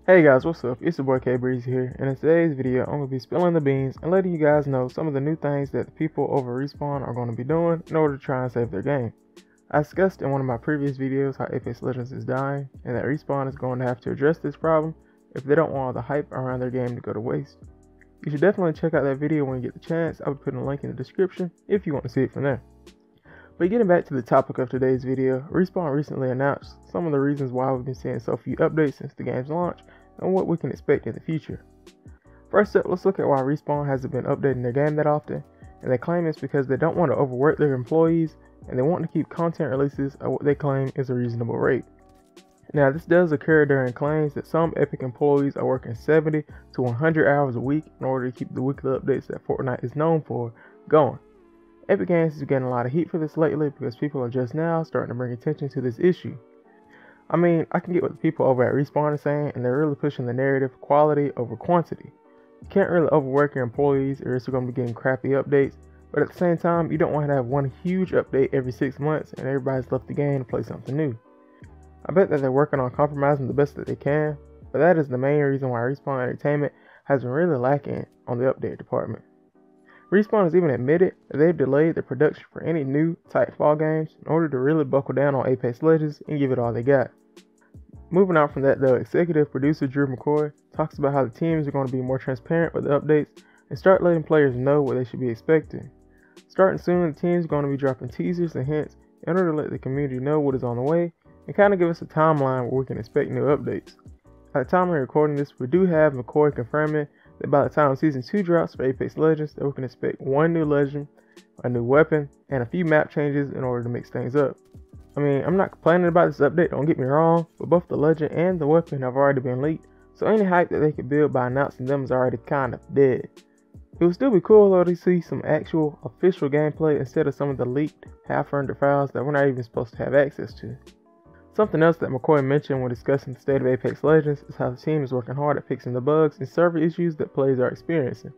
Hey guys, what's up? It's your boy Kbreezy here, and in today's video, I'm going to be spilling the beans and letting you guys know some of the new things that the people over Respawn are going to be doing in order to try and save their game. I discussed in one of my previous videos how Apex Legends is dying, and that Respawn is going to have to address this problem if they don't want all the hype around their game to go to waste. You should definitely check out that video when you get the chance. I'll be putting a link in the description if you want to see it from there. But getting back to the topic of today's video, Respawn recently announced some of the reasons why we've been seeing so few updates since the game's launch and what we can expect in the future. First up, let's look at why Respawn hasn't been updating their game that often, and they claim it's because they don't want to overwork their employees and they want to keep content releases at what they claim is a reasonable rate. Now, this does occur during claims that some Epic employees are working 70 to 100 hours a week in order to keep the weekly updates that Fortnite is known for going. Epic Games is getting a lot of heat for this lately because people are just now starting to bring attention to this issue. I mean, I can get what the people over at Respawn are saying, and they're really pushing the narrative quality over quantity. You can't really overwork your employees or else you're going to be getting crappy updates, but at the same time, you don't want to have one huge update every 6 months and everybody's left the game to play something new. I bet that they're working on compromising the best that they can, but that is the main reason why Respawn Entertainment has been really lacking on the update department. Respawn has even admitted that they've delayed the production for any new Titanfall games in order to really buckle down on Apex Legends and give it all they got. Moving on from that though, executive producer Drew McCoy talks about how the teams are going to be more transparent with the updates and start letting players know what they should be expecting. Starting soon, the teams are going to be dropping teasers and hints in order to let the community know what is on the way and kind of give us a timeline where we can expect new updates. At the time of recording this, we do have McCoy confirming that by the time Season 2 drops for Apex Legends, that we can expect one new legend, a new weapon, and a few map changes in order to mix things up. I mean, I'm not complaining about this update, don't get me wrong, but both the legend and the weapon have already been leaked, so any hype that they could build by announcing them is already kind of dead. It would still be cool though to see some actual official gameplay instead of some of the leaked, half-rendered files that we're not even supposed to have access to. Something else that McCoy mentioned when discussing the state of Apex Legends is how the team is working hard at fixing the bugs and server issues that players are experiencing.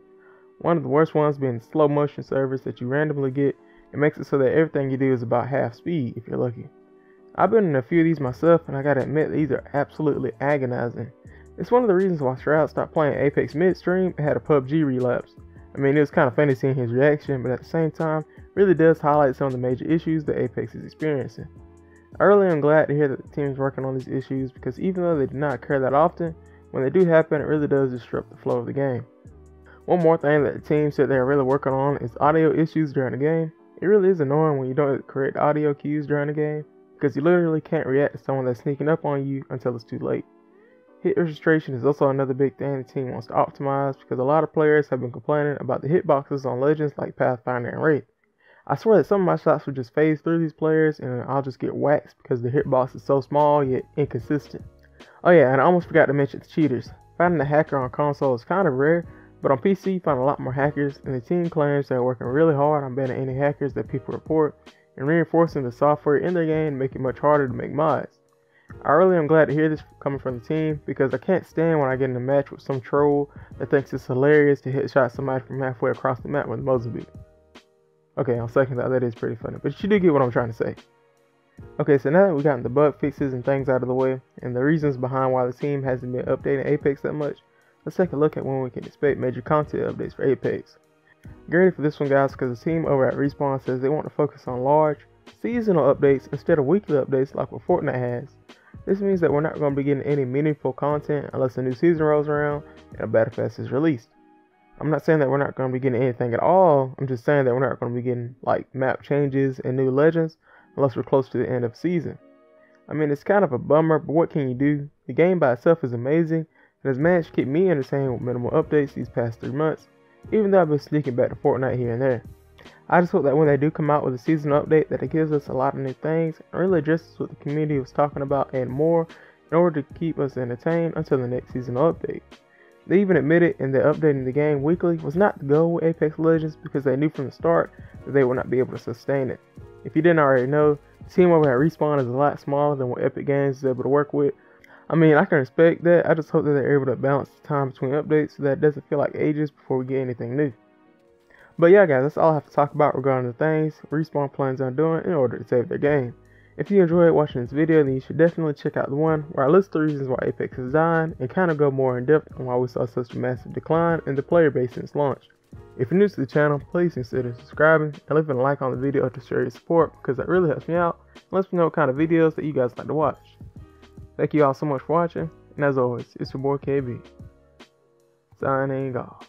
One of the worst ones being the slow motion servers that you randomly get. It makes it so that everything you do is about half speed if you're lucky. I've been in a few of these myself and I gotta admit these are absolutely agonizing. It's one of the reasons why Shroud stopped playing Apex midstream and had a PUBG relapse. I mean, it was kind of funny seeing his reaction, but at the same time, it really does highlight some of the major issues that Apex is experiencing. I really am glad to hear that the team is working on these issues because even though they do not occur that often, when they do happen, it really does disrupt the flow of the game. One more thing that the team said they're really working on is audio issues during the game. It really is annoying when you don't get the correct audio cues during the game because you literally can't react to someone that's sneaking up on you until it's too late. Hit registration is also another big thing the team wants to optimize because a lot of players have been complaining about the hitboxes on legends like Pathfinder and Wraith. I swear that some of my shots would just phase through these players and I'll just get waxed because the hitbox is so small yet inconsistent. Oh yeah, and I almost forgot to mention the cheaters. Finding a hacker on console is kind of rare, but on PC you find a lot more hackers, and the team claims they're working really hard on banning any hackers that people report and reinforcing the software in their game to make it much harder to make mods. I really am glad to hear this coming from the team because I can't stand when I get in a match with some troll that thinks it's hilarious to headshot somebody from halfway across the map with Mozambique. Okay, on second thought, that is pretty funny, but you do get what I'm trying to say. Okay, so now that we've gotten the bug fixes and things out of the way, and the reasons behind why the team hasn't been updating Apex that much, let's take a look at when we can expect major content updates for Apex. Get ready for this one, guys, because the team over at Respawn says they want to focus on large, seasonal updates instead of weekly updates like what Fortnite has. This means that we're not going to be getting any meaningful content unless a new season rolls around and a Battle Pass is released. I'm not saying that we're not going to be getting anything at all, I'm just saying that we're not going to be getting like map changes and new legends unless we're close to the end of the season. I mean, it's kind of a bummer, but what can you do? The game by itself is amazing and has managed to keep me entertained with minimal updates these past 3 months, even though I've been sneaking back to Fortnite here and there. I just hope that when they do come out with a seasonal update that it gives us a lot of new things and really addresses what the community was talking about and more in order to keep us entertained until the next seasonal update. They even admitted in that updating the game weekly was not the goal with Apex Legends because they knew from the start that they would not be able to sustain it. If you didn't already know, the team over at Respawn is a lot smaller than what Epic Games is able to work with. I mean, I can respect that, I just hope that they're able to balance the time between updates so that it doesn't feel like ages before we get anything new. But yeah guys, that's all I have to talk about regarding the things Respawn plans on doing in order to save their game. If you enjoyed watching this video, then you should definitely check out the one where I list the reasons why Apex is dying and kind of go more in depth on why we saw such a massive decline in the player base since launch. If you're new to the channel, please consider subscribing and leaving a like on the video to show your support, because that really helps me out and lets me know what kind of videos that you guys like to watch. Thank you all so much for watching, and as always, it's your boy KB, signing off.